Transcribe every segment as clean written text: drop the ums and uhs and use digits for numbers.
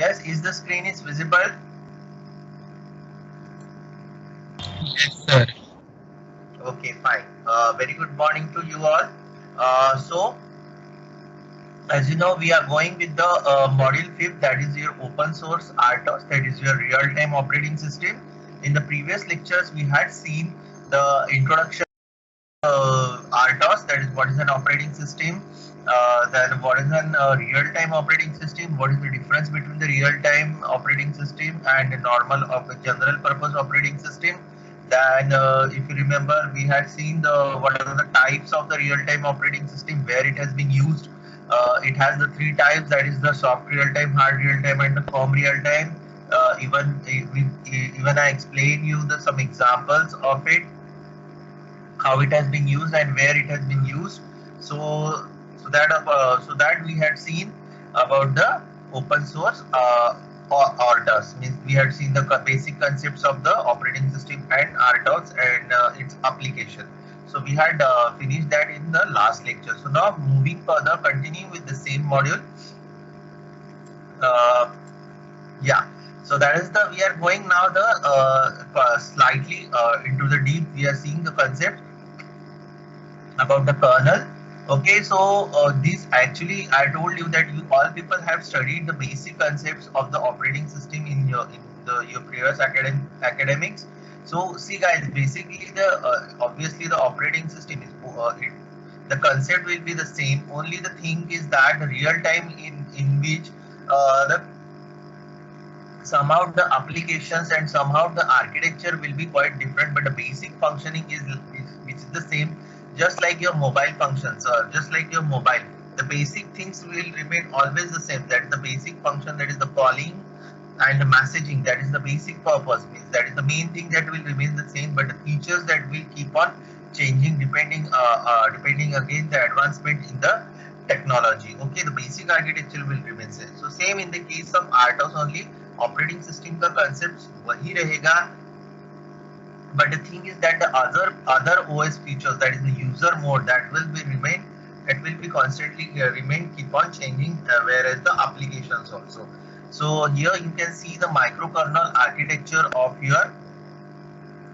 Yes, is the screen is visible? Yes, sir. Okay, fine. Very good morning to you all. So, as you know, we are going with the module 5th, that is your open source RTOS, that is your real-time operating system. In the previous lectures, we had seen the introduction RTOS, that is what is an operating system, then what is an real-time operating system, what is the difference between the real-time operating system and a normal of a general purpose operating system. Then if you remember, we had seen the what are the types of the real-time operating system, where it has been used. It has the three types, that is the soft real-time, hard real-time, and the firm real-time. Even I explain you some examples of it, how it has been used and where it has been used. So so that we had seen about the open source RTOS, means we had seen the basic concepts of the operating system and RTOS and its application. So we had finished that in the last lecture. So now moving further, continuing with the same module. Uh, yeah. So that is the we are going now the slightly into the deep. We are seeing the concept about the kernel. Okay, so this actually I told you that you all people have studied the basic concepts of the operating system in your previous academics. So see guys, basically the obviously the operating system is the concept will be the same. Only the thing is that the real time in which the somehow the applications and somehow the architecture will be quite different, but the basic functioning is which is the same, just like your mobile functions, or just like your mobile, the basic things will remain always the same. That is the basic function, that is the calling and the messaging, that is the basic purpose, means that is the main thing that will remain the same, but the features that will keep on changing depending again the advancement in the technology. Okay, the basic architecture will remain same. So same in the case of RTOS only, operating system का concepts वही रहेगा, but the thing is that the other OS features, that is the user mode, that will be remain, that will be constantly remain, keep on changing, whereas the applications also. So here you can see the microkernel architecture of your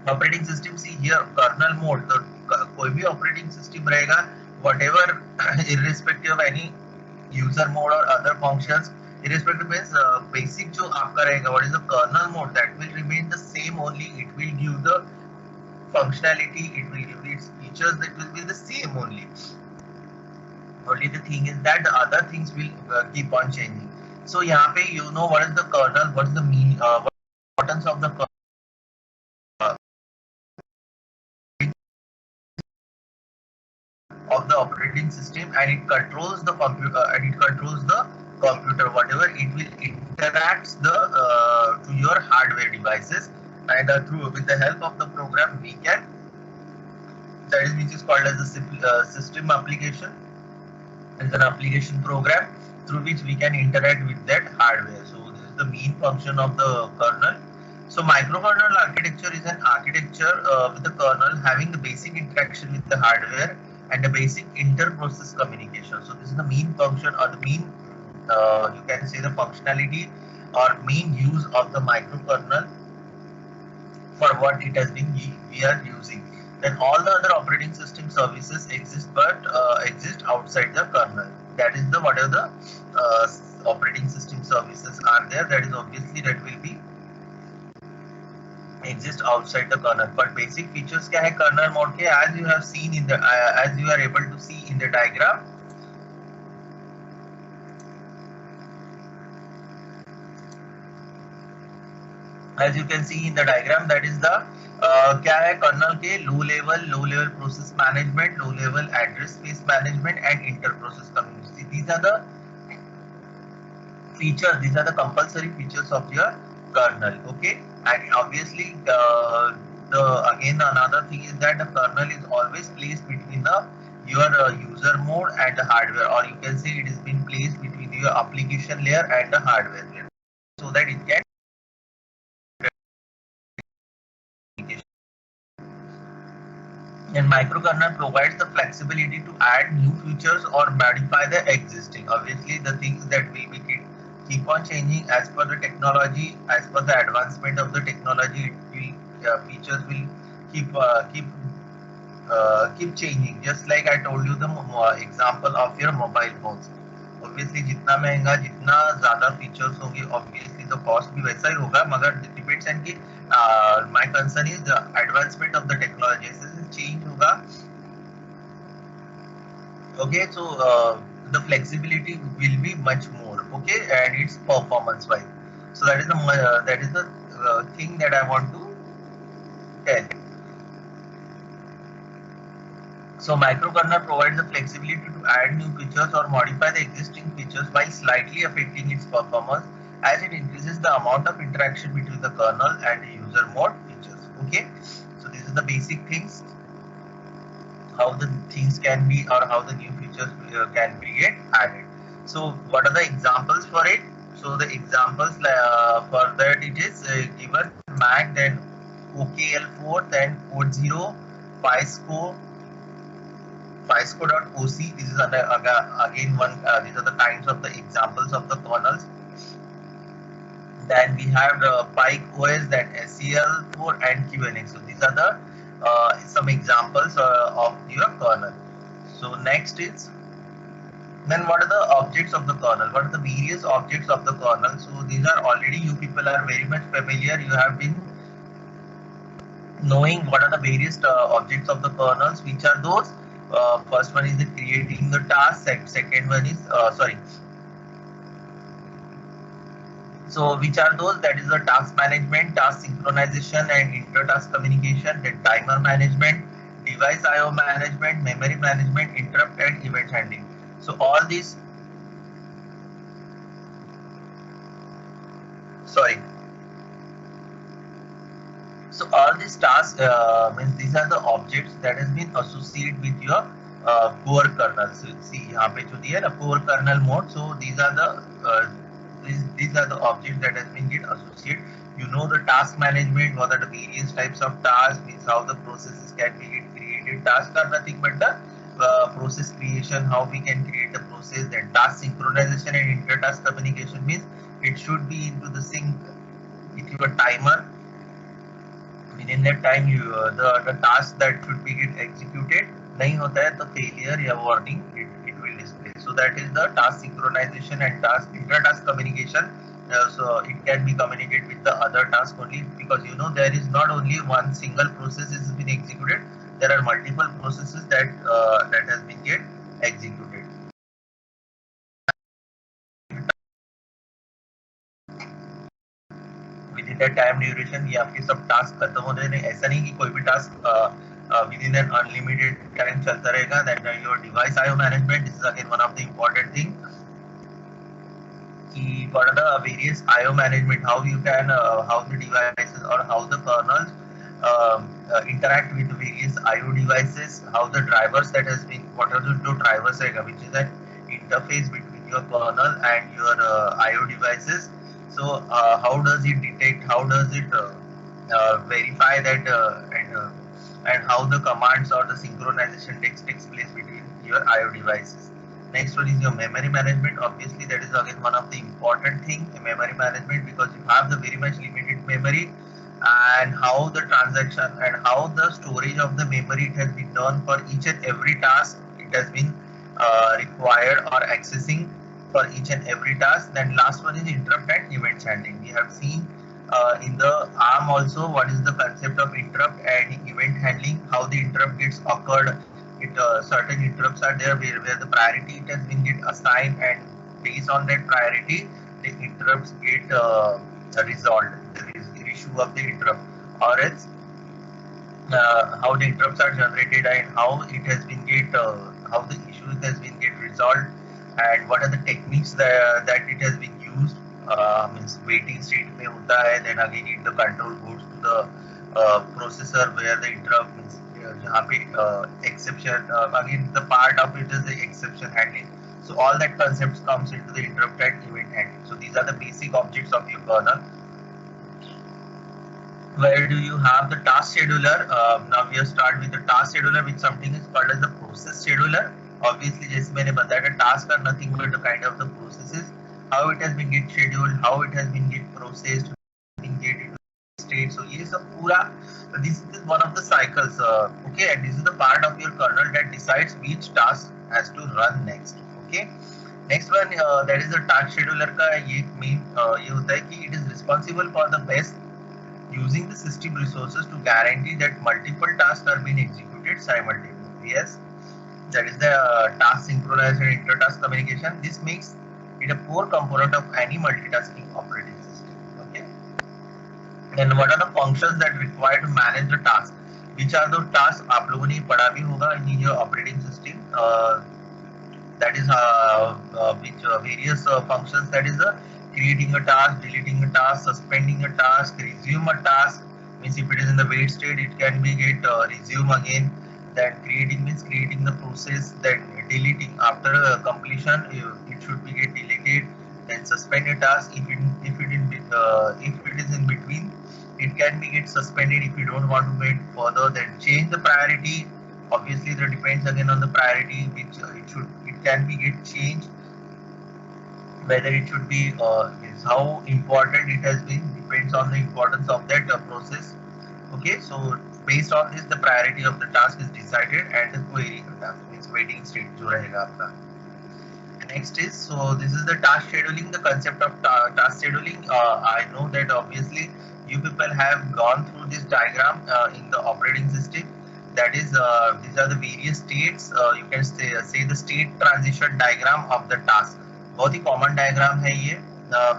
operating system. See here kernel mode, तो कोई भी operating system रहेगा, whatever irrespective of any user mode or other functions, irrespective means basic जो आपका रहेगा, what is the kernel mode, that will remain the same only. It will give the functionality, it will give its features, that will be the same only. Only the thing is that the other things will keep on changing. So यहाँ पे you know what is the kernel, what is the mean, what is the importance of the operating system, and it controls the computer, whatever it will interacts the to your hardware devices, and through with the help of the program we can, that is which is called as the system application. It's an application program through which we can interact with that hardware. So this is the main function of the kernel. So microkernel architecture is an architecture with the kernel having the basic interaction with the hardware and the basic inter-process communication. So this is the main function, or the main you can say the functionality or main use of the microkernel for what it has been we are using. Then all the other operating system services exist, but exist outside the kernel. That is the whatever the operating system services are there, that is obviously that will be exist outside the kernel. But basic features क्या है kernel mode के, as you have seen in the as you are able to see in the diagram. As you can see in the diagram, that is the क्या है colonel के low level process management, low level address space management and inter process communication. These are the features, these are the compulsory features of your kernel. Okay, and obviously the again another thing is that the kernel is always placed between the your user mode and the hardware, or you can say it is being placed between your application layer and the hardware layer, so that it can and microkernel provides the flexibility to add new features or modify the existing. Obviously, the things that will be keep on changing as per the technology, as per the advancement of the technology. Features will keep changing. Just like I told you the example of your mobile phones. Obviously जितना महंगा जितना ज़्यादा features होंगे, obviously the cost भी वैसा ही होगा, मगर depends on कि my concern is the advancement of the technology. जैसे change होगा, okay, so the flexibility will be much more, okay, and it's performance wise. So that is the thing that I want to tell. So microkernel provides the flexibility to add new features or modify the existing features while slightly affecting its performance as it increases the amount of interaction between the kernel and the user mode features. Okay, so these are the basic things, how the things can be or how the new features can be get added. So what are the examples for it? So the examples for that, it is given Mac, then OKL4, then Code 0, Fisco.oc. This is again one. These are the kinds of the examples of the kernels. Then we have Pike OS, then SCL4 and QNX. So these are the some examples of your kernel. So next is, then what are the objects of the kernel? What are the various objects of the kernel? So these are already, you people are very much familiar. You have been knowing what are the various objects of the kernels. Which are those? First one is the creating the task. Second one is so which are those? That is the task management, task synchronization and inter-task communication, then timer management, device IO management, memory management, interrupt and event handling. So all these, so all these tasks means these are the objects that has been associated with your core kernel. So see यहाँ पे जो दिया ना core kernel mode. So these are the objects that has been get associated. You know the task management, what are the various types of tasks, means how the processes can be get created. Tasks are nothing but the process creation, how we can create the process. Then task synchronization and inter-task communication means it should be into the sync with your timer. Within that time, you the task that should be get executed नहीं होता है तो failure या warning it will display. So that is the task synchronization and task inter-task communication. So it can be communicated with the other task only, because you know there is not only one single process is been executed. There are multiple processes that that has been get executed. Within that time duration, ये आपके सब task खत्म हो रहे हैं. ऐसा नहीं कि कोई भी task within an unlimited time चलता रहेगा. Then your device IO management, this is again one of the important thing. What are the various IO management? How you can how the devices or how the kernels interact with various IO devices. How the drivers that has been, what are the two drivers which is an interface between your kernel and your IO devices. So how does it detect? How does it verify that and how the commands or the synchronization takes place between your IO devices. Next one is your memory management. Obviously, that is again one of the important thing, memory management, because you have the very much limited memory, and how the transaction and how the storage of the memory it has been done for each and every task. It has been required or accessing for each and every task. Then last one is interrupt and event handling. We have seen in the ARM also what is the concept of interrupt and event handling, how the interrupt gets occurred. Certain interrupts are there where the priority it has been get assigned, and based on that priority the interrupts get resolved. There is the issue of the interrupt, or else how the interrupts are generated and how it has been get how the issue has been get resolved, and what are the techniques that it has been used. Means waiting state में होता है, then again the control goes to the processor where the interrupt means जहाँ पे exception again the part of it is the exception handling. So all that concepts comes into the interrupt and event handling. So these are the basic objects of your kernel. Where do you have the task scheduler? Now we have started with the task scheduler, which something is called as the process scheduler. Obviously, जैसे मैंने बताया, task are nothing but the kind of the processes how it has been get scheduled, how it has been get processed, been get into state. So ये सब पूरा, this is one of the cycles, okay, and this is the part of your kernel that decides which task has to run next. Okay, next one, that is the task scheduler का ये main ये होता है कि it is responsible for the best using the system resources to guarantee that multiple tasks are being executed simultaneously. Yes, that is the task synchronization and inter-task communication. This makes it a core component of any multitasking operating system. Okay, and what are the functions that require to manage the task? Which are the tasks आप लोगों ने पढ़ा भी होगा in your operating system? That is which various functions, that is creating a task, deleting a task, suspending a task, resume a task. Means if it is in the wait state, it can be get resume again. Then creating means creating the process. Then deleting after completion, it should be get deleted. Then suspend a task if it is in between, it can be get suspended if you don't want to wait further. Then change the priority. Obviously, that depends again on the priority which it can be get changed. Whether it should be is how important it has been depends on the importance of that process. Okay, so based on this, the priority of the task is decided, and the query task means waiting state जो रहेगा आपका. Next is, so this is the task scheduling, the concept of task scheduling. I know that obviously you people have gone through this diagram in the operating system. That is, these are the various states. You can say the state transition diagram of the task. बहुत ही common diagram है ये,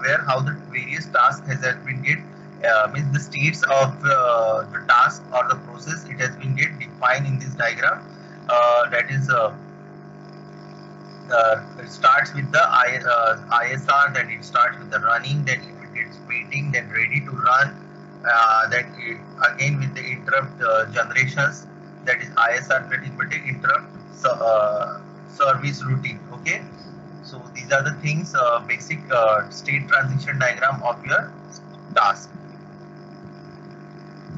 where how the various tasks has been get means the states of the task or the process, it has been get defined in this diagram. That is. It starts with the ISR, then it starts with the running, then it gets waiting, then ready to run, then again with the interrupt generations, that is ISR getting interrupt service routine. Okay, so these are the things, basic state transition diagram of your task.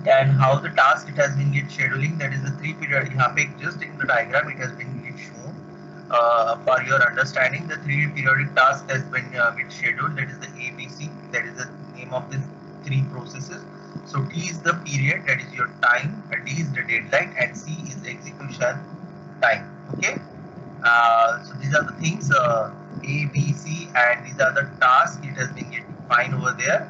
And how the task it has been get scheduling, that is the 3 period. यहाँ पे just in the diagram it has been get shown. For your understanding, the 3 periodic task has been bit scheduled. That is the ABC. That is the name of these 3 processes. So T is the period, that is your time. D is the deadline, and C is execution time. Okay. So these are the things, A, B, C, and these are the tasks. It has been defined over there.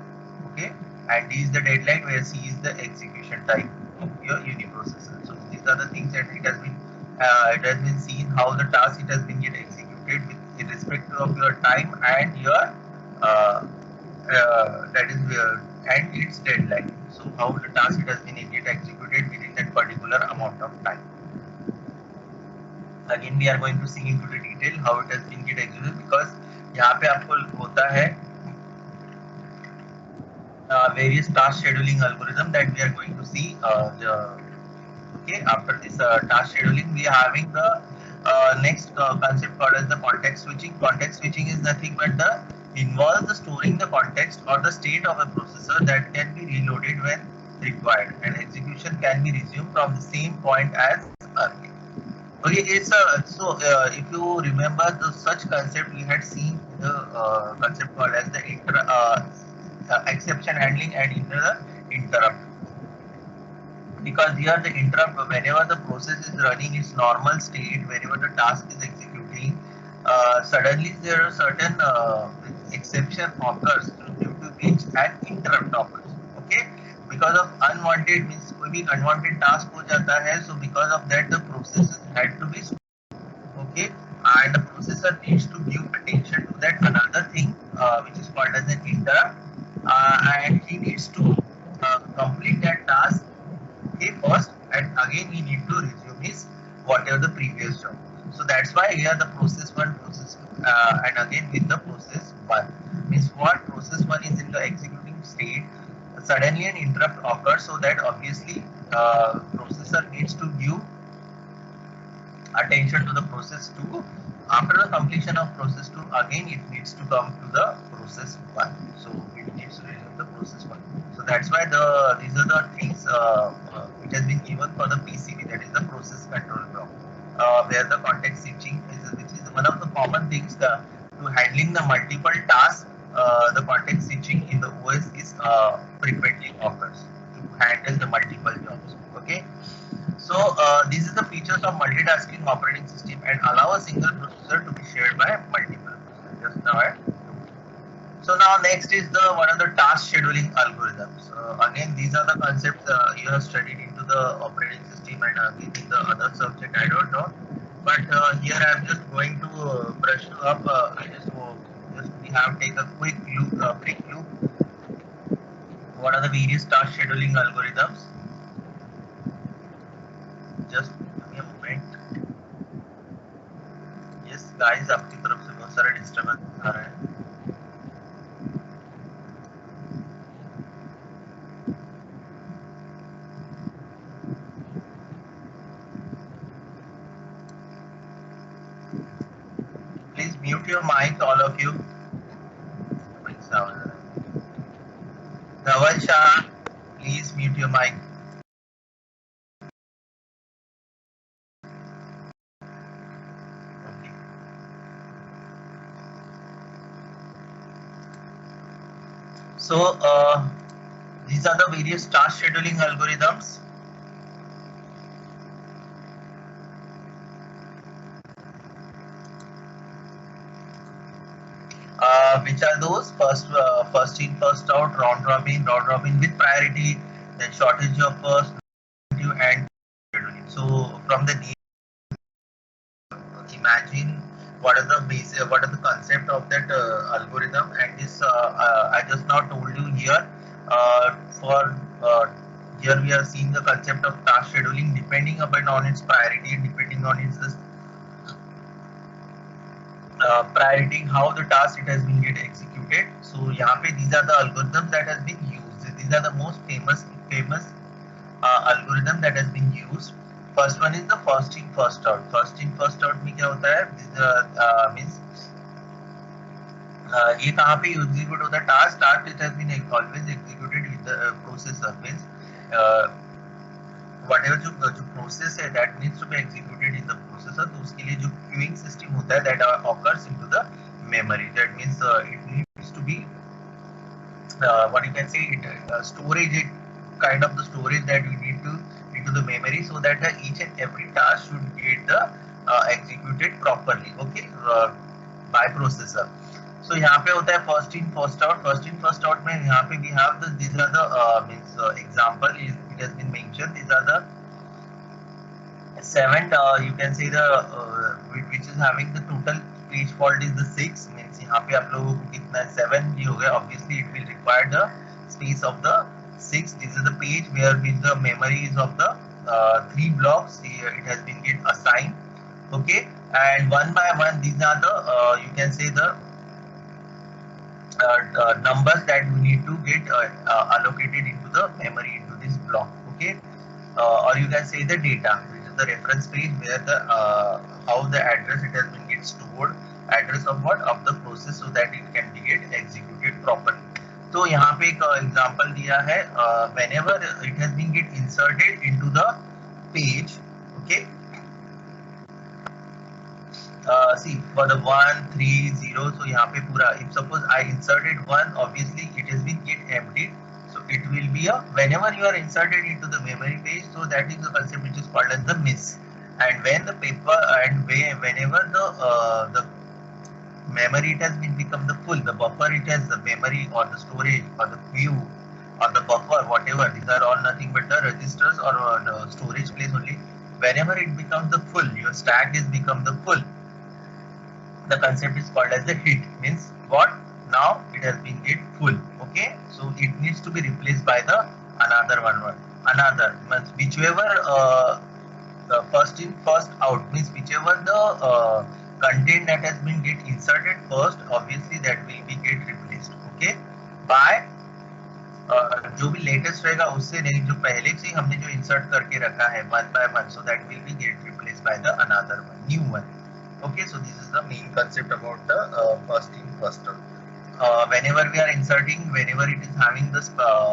Okay. And D is the deadline, where C is the execution time of your uniprocessor. So these are the things that it has been seen how the task it has been get executed with respect of your time and your that is and its deadline. So how the task it has been get executed within that particular amount of time. Again, we are going to see into the detail how it has been get executed, because यहाँ पे आपको होता है various task scheduling algorithm that we are going to see. Okay, after this task scheduling, we are having the next concept called as the context switching. Context switching is nothing but involves the storing the context or the state of a processor that can be reloaded when required, and execution can be resumed from the same point as earlier. Okay, it's so if you remember the such concept, we had seen the concept called as the exception handling and interrupt. Because here the interrupt, whenever the process is running its normal state, whenever the task is executing, suddenly there are certain exception occurs due to which an interrupt occurs. Okay, because of unwanted means कोई भी unwanted task हो जाता है, so because of that the processes had to be okay, and the processor needs to give attention to that another thing which is called as an interrupt, and he needs to complete that task first, and again he need to resume his whatever the previous job. So that's why here the process 1, process and again with the process 1 means what process 1 is in the executing state, suddenly an interrupt occurs, so that obviously processor needs to give attention to the process 2. After the completion of process 2, again it needs to come to the process 1. So it needs to resume the process 1. So that's why these are the things it has been given for the PCB, that is the process control block, where the context switching is, which is one of the common things to handling the multiple tasks, the context switching in the OS is frequently occurs to handle the multiple jobs. Okay, so these are the features of multitasking operating system and allow a single processor to be shared by multiple processors. Just now, so now next is the one of the task scheduling algorithms. Again, these are the concepts you have studied into the operating system and again in the other subject. I don't know, but here I am just going to brush you up. I just we have take a quick look. What are the various task scheduling algorithms? Just give me a moment. Yes, guys, आपकी तरफ से बहुत सारा disturbance आ रहा है. Please mute your mic, all of you. Dhaval Shah, please mute your mic. Okay. So these are the various task scheduling algorithms. Which are those? First in, first out, round robin with priority, then shortage of first, and scheduling. So from the name, imagine what is the basic, what is the concept of that algorithm, and this I just now told you here. For here we are seeing the concept of task scheduling depending upon on its priority and depending on its priority, how the task it has been get executed. So यहाँ पे these are the algorithms that has been used. These are the most famous algorithm that has been used. First one is the first in first out. First in first out में क्या होता है? Means ये कहाँ पे execute होता है? Task it has been always executed with the processor. Means whatever जो process है that needs to be executed in the processor, तो उसके लिए जो queuing system होता है that occurs into the memory. That means it needs to be what you can say it storage, it kind of the storage that we need to into the memory so that each and every task should get the executed properly. Okay, by processor. So यहाँ पे होता है first in first out. First in first out में यहाँ पे we have the these are the means example it has been mentioned. These are the 7 you can say the which is having the total page fault is the 6. Means यहाँ पे आप लोगों को कितना 7 ही हो गया. Obviously it will require the space of the 6. This is the page where with the memories of the 3 blocks it has been get assigned. Okay, and one by one these are the you can say the numbers that we need to get allocated into the memory into this block. Okay, or you can say the data, which is the reference page where the how the address it has been get stored, address of what of the process so that it can be get executed properly. तो यहाँ पे एक example दिया है whenever it has been get inserted into the page. Okay. See for the 1 3 0, so यहाँ पे पूरा if suppose I inserted 1, obviously it has been get emptied, so it will be a whenever you are inserted into the memory page, so that is the concept which is called as the miss. And when the paper and whenever the memory it has been become the full, the buffer it has the memory or the storage or the queue or the buffer, whatever, these are all nothing but the registers or the storage place only. Whenever it becomes the full, your stack is become the full, the concept is called as the hit. Means what? Now it has been get full. Okay, so it needs to be replaced by the another one. Another means whichever the first in first out, means whichever the content that has been get inserted first, obviously that will be get replaced. Okay, by जो भी latest रहेगा उससे नहीं, जो पहले से हमने जो इंसर्ट करके रखा है one by one, so that will be get replaced by the another one, new one. Okay, so this is the main concept about the first in first out. Whenever we are inserting, whenever it is having the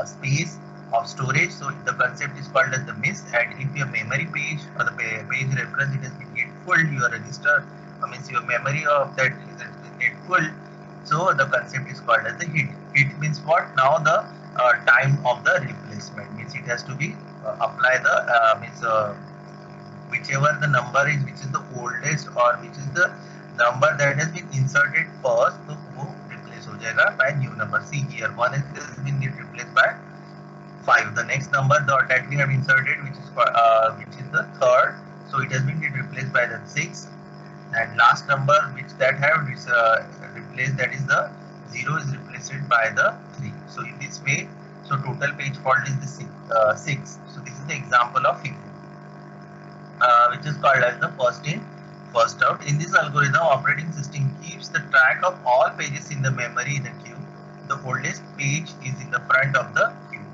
space of storage, so the concept is called as the miss. And if your memory page or the page reference it has been get full, your register means your memory of that is get full, so the concept is called as the hit. Hit means what? Now the time of the replacement means it has to be apply the whichever the number is which is the oldest or which is the number that has been inserted first, तो वो replace हो जाएगा by new number. See here, one has been replaced by 5. The next number that we have inserted, which is the third, so it has been replaced by the 6. And last number which that have replaced, that is the 0, is replaced by the 3. So in this way, so total page fault is the 6. So this is the example of it, which is called as the first in, first out. In this algorithm, operating system keeps the track of all pages in the memory in a queue. The oldest page is in the front of the queue.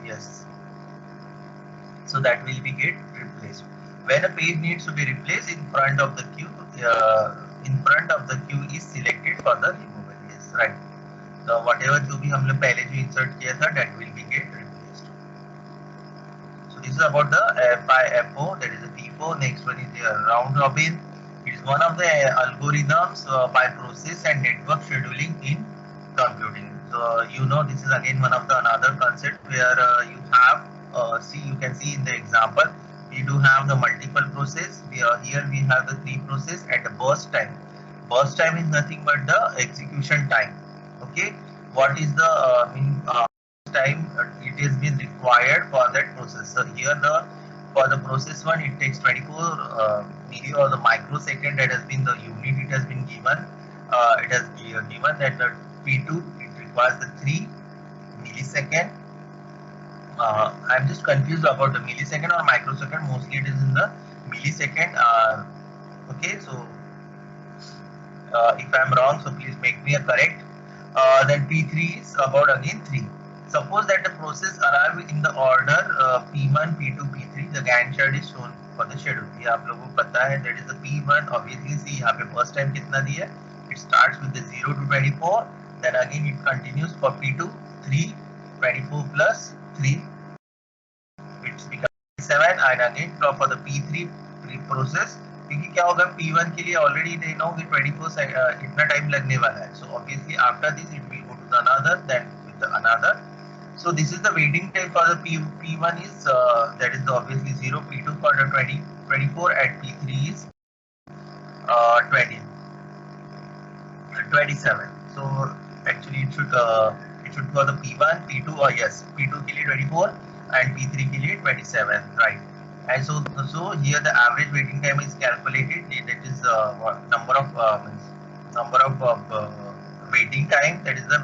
Yes. So that will be get replaced. When a page needs to be replaced, in front of the queue is selected for the removal. Yes, right. So whatever जो भी हमने पहले जो insert किया था, that will be get replaced. So this is about the FIFO, that is the FIFO. Next one is the round robin. It is one of the algorithms by process and network scheduling in computing. So you know, this is again one of the another concept where you have you can see in the example, we do have the multiple process. Here we have the 3 process at a burst time. Burst time is nothing but the execution time. Okay, what is the time it has been required for that process? So here for the process one, it takes 24 milli or the microsecond. That has been the unit it has been given. It has given that the P2 it requires the 3 millisecond. I'm just confused about the millisecond or microsecond. Mostly it is in the millisecond. Okay, so if I'm wrong, so please make me a correct. Then P3 is about again 3. Suppose that the process arrive in the order P1, P2, P3. The Gantt chart is shown for the schedule. ये आप लोगों को पता है, that is the P1. Obviously, see यहाँ पे first time कितना दिया? It starts with the 0 to 24. Then again it continues for P2, 3, 24 plus 3. It's become 7, and again for the P3 process, क्योंकि क्या होगा P1 के लिए already they know कि 24 इतना time लगने वाला है. So obviously after this it will go to the another, then with the another. So this is the waiting time for the P1 is that is the obviously 0, P2 for the 24, and P3 is 27. So actually it should for the P1, P2 or yes, P2 के लिए 24 and P3 के लिए 27, right? And so here the average waiting time is calculated. That is number of waiting time. That is the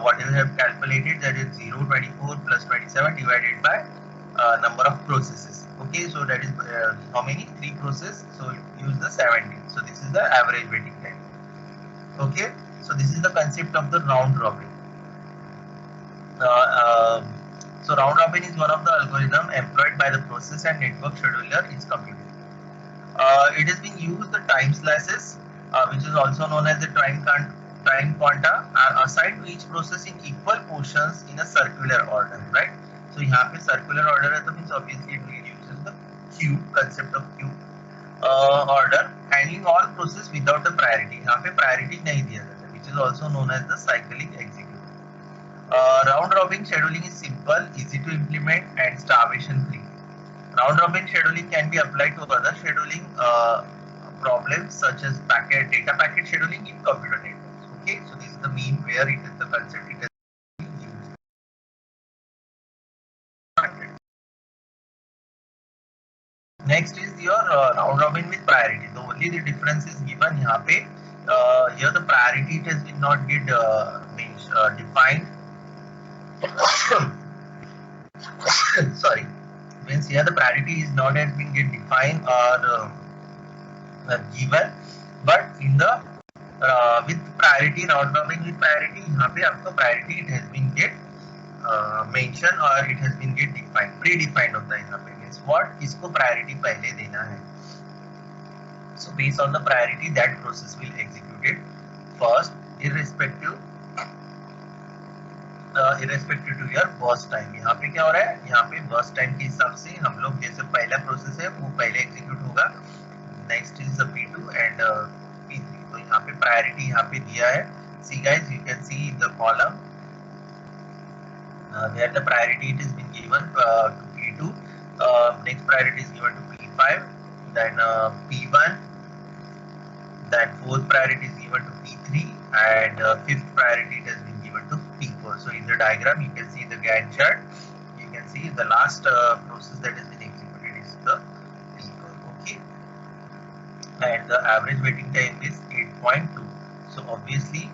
what you have calculated. That is 0, 24 plus 27 divided by number of processes. Okay, so that is how many? 3 processes. So use the 17. So this is the average waiting time. Okay, so this is the concept of the round robin. So round robin is one of the algorithm employed by the process and network scheduler in computing. It has been used the time slices, which is also known as the time quanta, are assigned to each process in equal portions in a circular order, right? So यहाँ पे circular order है, तो means obviously it uses the queue concept of queue order, handling all process without the priority. यहाँ पे priority नहीं दिया जाता, which is also known as the cyclic execution. Round robin scheduling is simple, easy to implement, and starvation free. Round robin scheduling can be applied to other scheduling problems such as data packet scheduling in computer networks. Okay, so this is the mean where it is the concept it has been used. Next is your round robin with priority. So only the difference is given यहाँ पे. Here the priority it has been not get defined. Sorry, means here the priority is not has been get defined or given, but in the with priority, round robin with priority, यहाँ पे आपका priority it has been get mentioned or it has been get defined, predefined होता है यहाँ पे. Means what, किसको priority पहले देना है. So based on the priority, that process will execute it first, irrespective to your burst time. यहाँ पे क्या हो रहा है, यहाँ पे burst time के हिसाब से हम लोग जैसे पहला प्रोसेस है वो पहले एग्जीक्यूट होगा, next is the P2 and P3. तो यहाँ पे प्रायोरिटी यहाँ पे दिया है. See guys, you can see in the column where the priority it has been given to P2. Next priority is given to P5, then P1, then fourth priority is given to P3, and fifth priority it has been given to P4. So in the diagram you can see the Gantt chart. You can see the last process that has been executed is the P4. Okay, and the average waiting time is 8.2. So obviously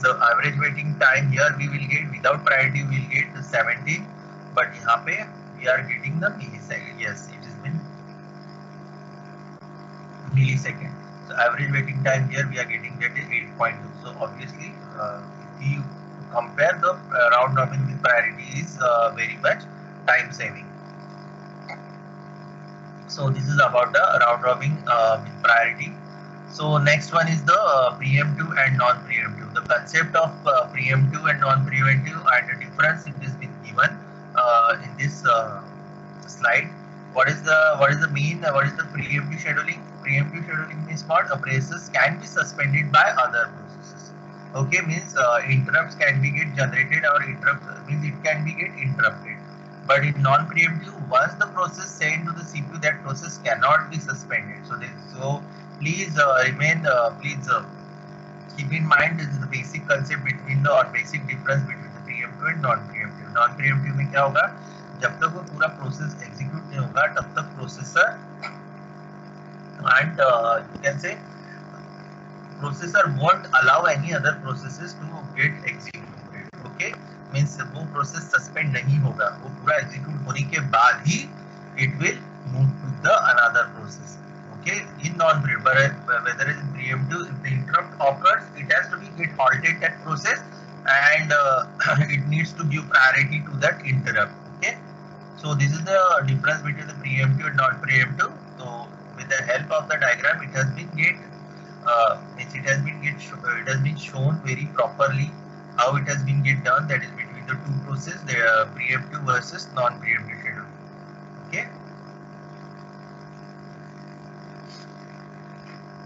the average waiting time here we will get without priority we will get the 17, but यहाँ पे we are getting the millisecond. Yes, it has been millisecond. So average waiting time here we are getting that is 8.2. So obviously if you compare the round robin with priority is very much time saving. So this is about the round robin with priority. So next one is the preemptive and non-preemptive. The concept of preemptive and non-preemptive and the difference it has been given in this slide. What is the preemptive scheduling? Preemptive scheduling means what? A process can be suspended by other processes. Okay, means interrupts can be get generated or interrupts means it can be get interrupted. But in non-preemptive, once the process sent to the CPU, that process cannot be suspended. So please keep in mind this is the basic concept between the or basic difference between the preemptive and non-preemptive. Non-preemptive में क्या होगा? जब तक वो पूरा process execute नहीं होगा तब तक processor and you can say processor won't allow any other processes to get executed. Okay, means वो प्रोसेस सस्पेंड नहीं होगा, वो पूरा एग्जीक्यूट होने के बाद ही it will move to the another process. Okay, in non-preemptive, whether it is preemptive, if the interrupt occurs, it has to be get halted that process and it needs to give priority to that interrupt. Okay, so this is the difference between the preemptive and non-preemptive. So with the help of the diagram, it has been shown very properly how it has been get done. That is between the two processes, the preemptive versus non-preemptive schedule. Okay.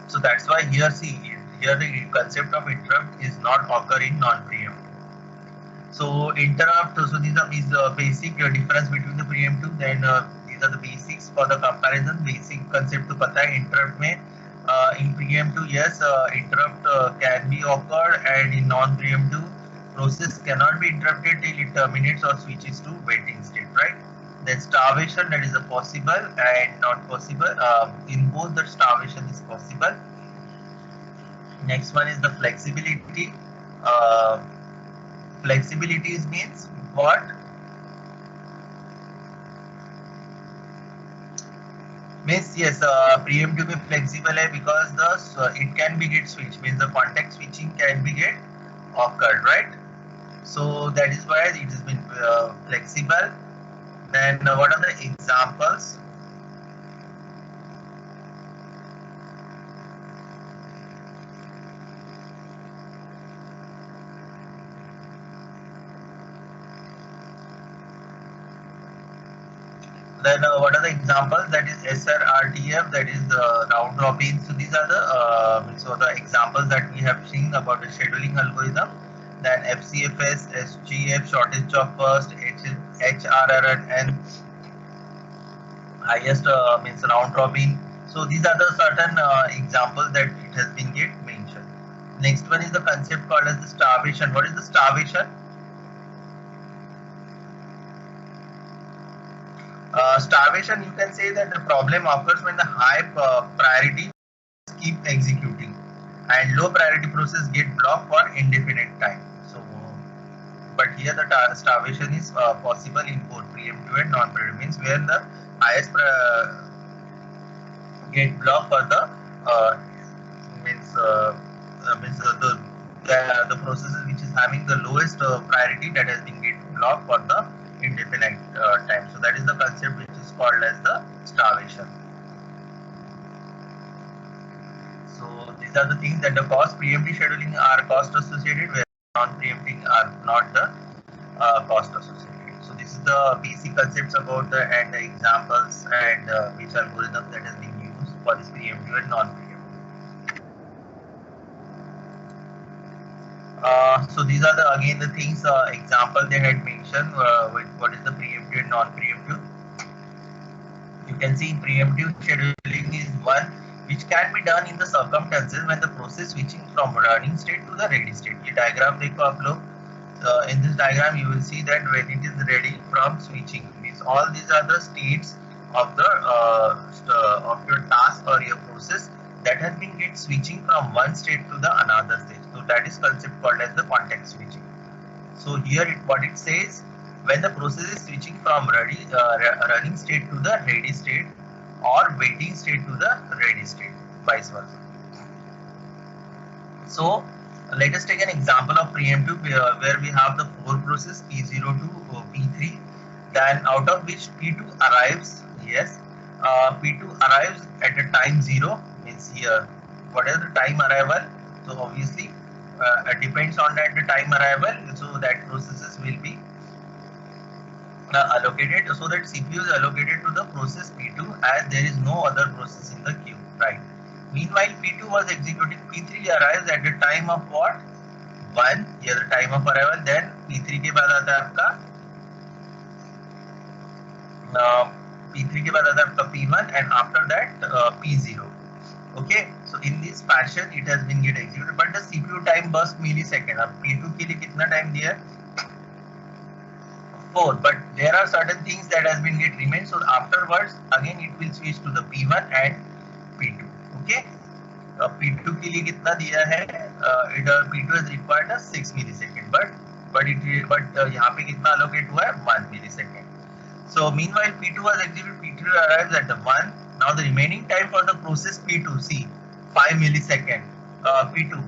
So that's why here the concept of interrupt is not occur in non-preemptive. So interrupt, so these are the basic difference between the preemptive. Then these are the basics for the comparison. Basic concept to pata hai interrupt mein. In preemptive, yes, interrupt can be occurred, and in non-preemptive, process cannot be interrupted till it terminates or switches to waiting state, right? Then starvation, that is a possible and not possible. In both the starvation is possible. Next one is the flexibility. Flexibility means what? Means yes, preemptive is flexible because it can be get switched. Means the context switching can be get occurred, right? So that is why it has been flexible. Then what are the examples? Then what are the examples? That is SRRTF, that is the round robin. So these are the examples that we have seen about the scheduling algorithm. Then FCFS, SGF, shortest job first, HRR, and highest means round robin. So these are the certain examples that it has been mentioned. Next one is the concept called as the starvation. What is the starvation? Starvation, you can say that the problem occurs when the high priority keep executing and low priority process get blocked for indefinite time. So, but here the starvation is possible in both preemptive and non-preemptive, means where the highest get blocked for the the processes which is having the lowest priority that has been get blocked for the indefinite time. So that is the concept which is called as the starvation. So these are the things that the cost preemptive scheduling are cost associated, where non-preempting are not the cost associated. So this is the basic concepts about the and the examples and which algorithm that has been used for this preemptive and non-preemptive. So these are the again the things example they had mentioned with what is the preemptive and non-preemptive. You can see preemptive scheduling is one which can be done in the circumstances when the process switching from running state to the ready state. ये diagram देखो आप लोग. In this diagram you will see that when it is ready from switching, means all these are the states of the of your task or your process that has been get switching from one state to the another state. So that is concept called as the context switching. So here what it says, when the process is switching from running state to the ready state or waiting state to the ready state, vice versa. So let us take an example of preemptive where we have the 4 process P0 to P3, then out of which P2 arrives. Yes, P2 arrives at the time 0, means here what is the time arrival. So obviously it depends on that the time arrival, so that processes will be allocated, so that CPU is allocated to the process P2 as there is no other process in the queue, right? Meanwhile P2 was executing, P3 arrives at the time of what? 1, here the time of arrival, then P3 के बाद आता है आपका P3 के बाद आता है आपका P1 and after that P0. Okay, so in this fashion it has been get executed, but the CPU time burst millisecond. अब P2 के लिए कितना time दिया है? 4, but there are certain things that has been get remain, so afterwards again it will switch to the P1 and P2. Okay, P2 के लिए कितना दिया है? P2 has required a 6 millisecond, but यहाँ पे कितना allocate हुआ है? 1 millisecond. So meanwhile P2 was executed, P3 arrives at the 1. Now the remaining time for the process P2, see 5 millisecond, P2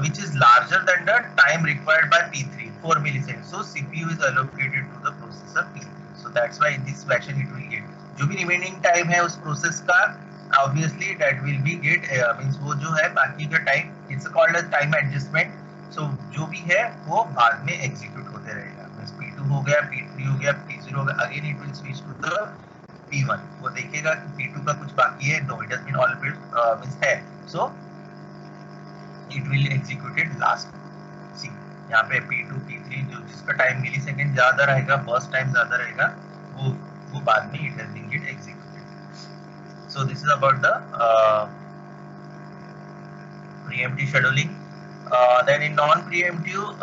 which is larger than the time required by P3, 4 milliseconds. So CPU is allocated to the processor P3. So that's why in this fashion it will get जो भी remaining time है उस process का, obviously that will be get means वो जो है बाकी का time, it's called as time adjustment. So जो भी है वो बाद में execute होते रहेगा. Means P2 हो गया, P3 हो गया, P0 हो गया, again it will switch to the P1. वो देखेगा कि P2 का कुछ बाकी है, no, it has been all means है, so it will executed last. See यहाँ पे P2, P3 जो जिसका टाइम मिलीसेकंड ज्यादा रहेगा, बर्स्ट टाइम ज्यादा रहेगा, वो बाद में it has been get executed. So this is about the preemptive scheduling. Then in non-preemptive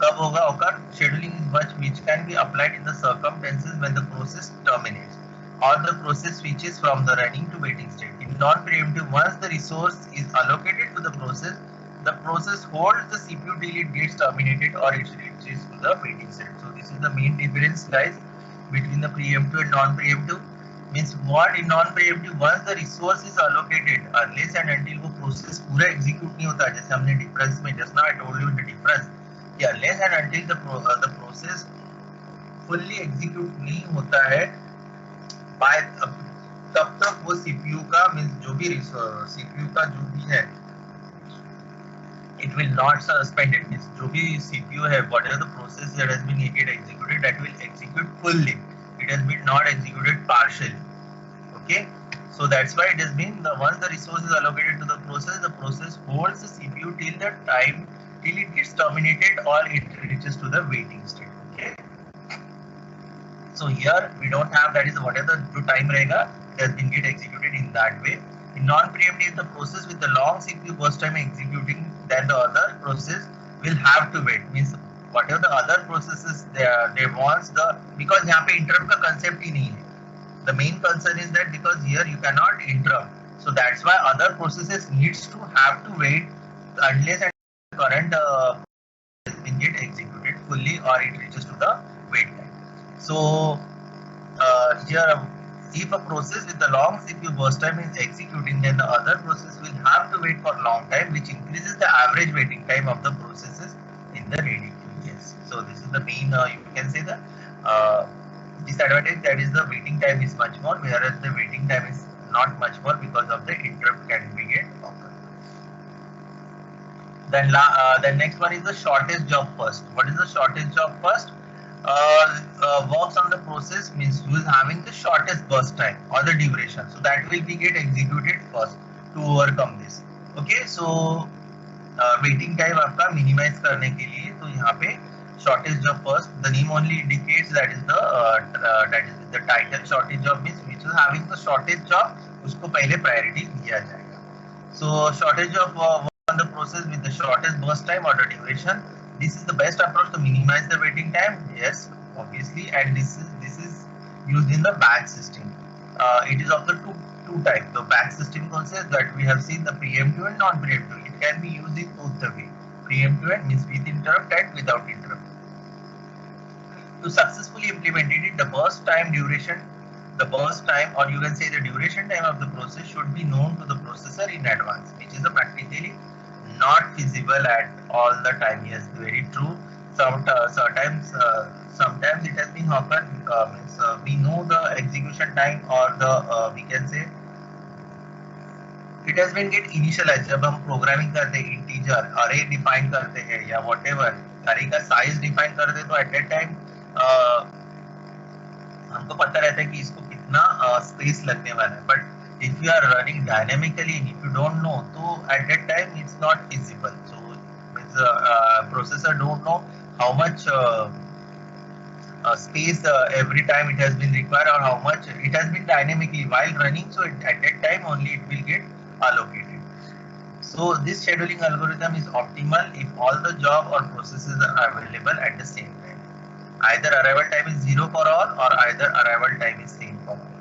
कब होगा occur? Scheduling which can be applied in the circumstances when the process terminates or the process switches from the running to waiting state. In non-preemptive, once the resource is allocated to the process holds the CPU till it gets terminated or it reaches to the waiting state. So this is the main difference, guys, between the preemptive and non-preemptive. Means what in non-preemptive, once the resource is allocated, unless and until वो process पूरा execute नहीं होता, जैसे हमने difference में just now I told you the difference, कि unless and until the process fully execute नहीं होता है, तब तक वो CPU का मीन्स जो भी CPU का जो भी है it will not suspend it. Means जो भी CPU है, whatever the process that has been executed, that will execute fully. It has been not executed partially. Okay, so that's why it has been once the resource is allocated to the process holds the CPU till the time till it gets terminated or it reaches to the waiting state. Okay. So here we don't have, that is whatever the time रहेगा it has been get executed in that way. In non-preemptive, the process with the long CPU burst time executing, then the other process will have to wait. Means whatever the other processes they wants the, because यहाँ पे interrupt का concept ही नहीं है. The main concern is that because here you cannot interrupt, so that's why other processes needs to have to wait unless and current has been get executed fully or it reaches to the wait time. So here if a process with the long CPU burst time is executing, then the other process will have to wait for a long time, which increases the average waiting time of the processes in the ready queue. Yes. So this is the main you can say the disadvantage, that is the waiting time is much more, whereas the waiting time is not much more because of the interrupt can be get occur. Then the next one is the shortest job first. What is the shortest job first? Works on the process, means who is having the shortest burst time or the duration, so that will be get executed first to overcome this. Okay, so waiting time आपका minimize करने के लिए, तो यहाँ पे shortage job first, the name only indicates that is the title shortage job means which is having the shortage job, उसको पहले priority दिया जाएगा. So shortage job on the process with the shortest burst time or the duration, this is the best approach to minimize the waiting time. Yes, obviously, and this is used in the batch system. It is of the two types. The batch system concept that we have seen, the preemptive and non-preemptive. It can be used in both the way. Preemptive means with interrupt and without interrupt. To successfully implement it, the burst time duration, the burst time, or you can say the duration time of the process should be known to the processor in advance, which is a practically not feasible at all the time. Yes, very true. Sometimes it has been happened, means we know the execution time, or the we can say it has been get initialized. जब हम programming करते हैं, integer अरे define करते हैं या whatever अरे का साइज डिफाइन करते हैं, तो एट दैट टाइम हमको पता रहता है कि इसको कितना स्पेस लगने वाला है. But if you are running dynamically and if you don't know, so at that time it's not feasible. So means processor don't know how much space every time it has been required, or how much it has been dynamically while running, so at that time only it will get allocated. So this scheduling algorithm is optimal if all the job or processes are available at the same time. Either arrival time is 0 for all, or either arrival time is same for all.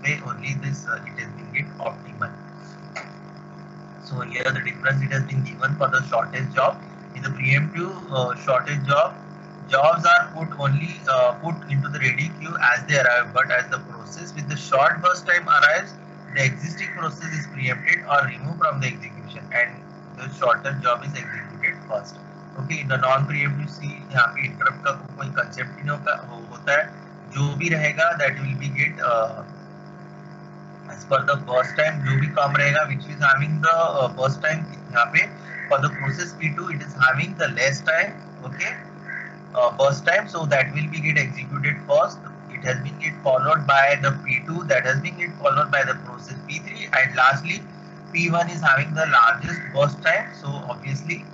Way only this it has been get optimal. So here the difference it has been given for the shortest job. In the preemptive shortest job, jobs are put into the ready queue as they arrive, but as the process with the short burst time arrives, the existing process is preempted or removed from the execution, and the shorter job is executed first. Okay, in the non-preemptive see यहाँ पे interrupt का कोई concept ही नहीं होता है. जो भी रहेगा that will be get as per the burst time, जो भी कम रहेगा, which is having the burst time यहाँ पे for the process P2 it is having the less time. Okay, burst time, so that will be get executed first. It has been get followed by the P2, that has been get followed by the process P3, and lastly P1 is having the largest burst time, so obviously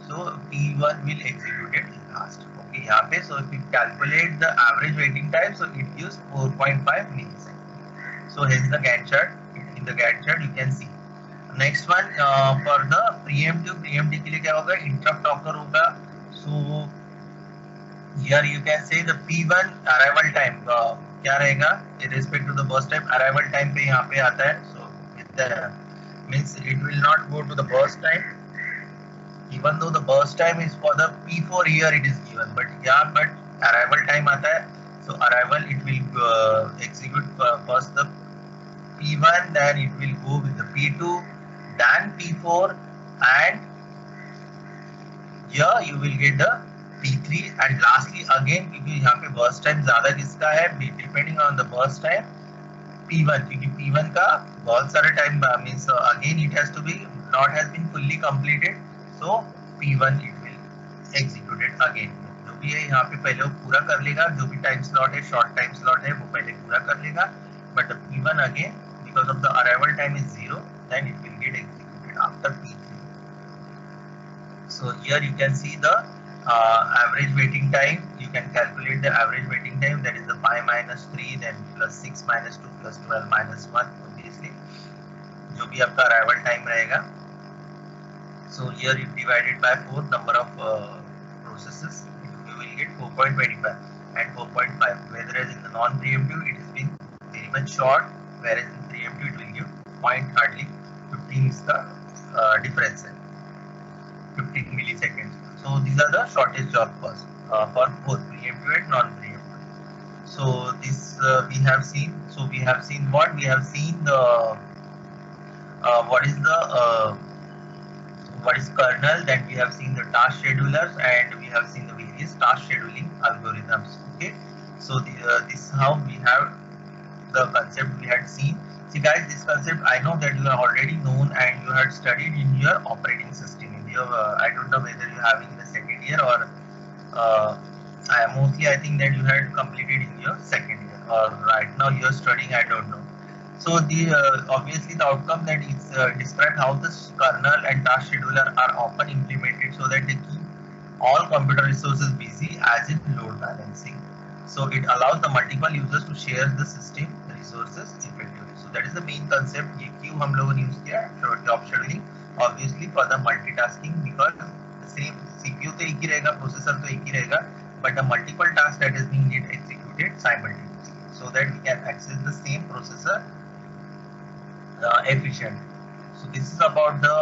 so P1 will execute it last. Okay, यहाँ पे so if you calculate the average waiting time, so it gives 4.5 milliseconds. So here's the Gantt chart. In the Gantt chart you can see. Next one for the preemptive के लिए क्या होगा, interrupt occur होगा. So here you can say the P1 arrival time क्या रहेगा with respect to the burst time. Arrival time पे यहाँ पे आता है. So with the means it will not go to the burst time, even though the burst time is for the P4 here it is given, but arrival time आता है. So arrival it will execute first the P1, then it will go with the P2, then P4, and here you will get the P3, and lastly again क्योंकि यहाँ पे burst time ज़्यादा किसका है, depending on the burst time P1, क्योंकि P1 का बहुत सारे time means again it has to be not has been fully completed, so P1 it will execute it again. जो भी है यहाँ पे पहले वो पूरा कर लेगा, जो भी टाइम स्लॉट है, शॉर्ट टाइम स्लॉट है, वो पहले पूरा कर लेगा. But P1 again because of the arrival time is 0, then it will get executed after P3. So here you can see the average waiting time. You can calculate the average waiting time, that is the 5 minus 3, then plus 6 minus 2 plus 12 minus 1, obviously जो भी आपका arrival time रहेगा. So here you divided by 4 number of processes, you will get 4.25 and 4.5, whereas in the non-preemptive it has been very much short, whereas in preemptive it will give point hardly 15 is the difference, 15 milliseconds. So these are the shortest job first for both preemptive and non-preemptive. So this we have seen. So we have seen what we have seen the what is kernel, then we have seen the task schedulers, and we have seen the various task scheduling algorithms. Okay, so this is how we have the concept we had seen. See guys, this concept I know that you are already known and you had studied in your operating system. In your I don't know whether you have in the second year or mostly I think that you had completed in your second year, or right now you are studying, I don't know. So the obviously the outcome that is described how the kernel and task scheduler are often implemented so that they keep all computer resources busy as in load balancing. So it allows the multiple users to share the system resources effectively. So that is the main concept. ये क्यों हम लोगों ने use किया job scheduling obviously for the multitasking because the same CPU तो एक ही रहेगा, processor तो एक ही रहेगा, but the multiple tasks that is being executed simultaneously so that we can access the same processor efficiently. So this is about the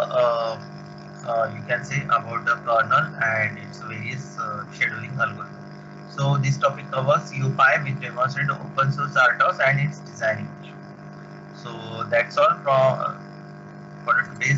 you can say about the kernel and its various scheduling algorithm. So this topic covers CU5 which demonstrates open source RTOS and its designing issue. So that's all from for today's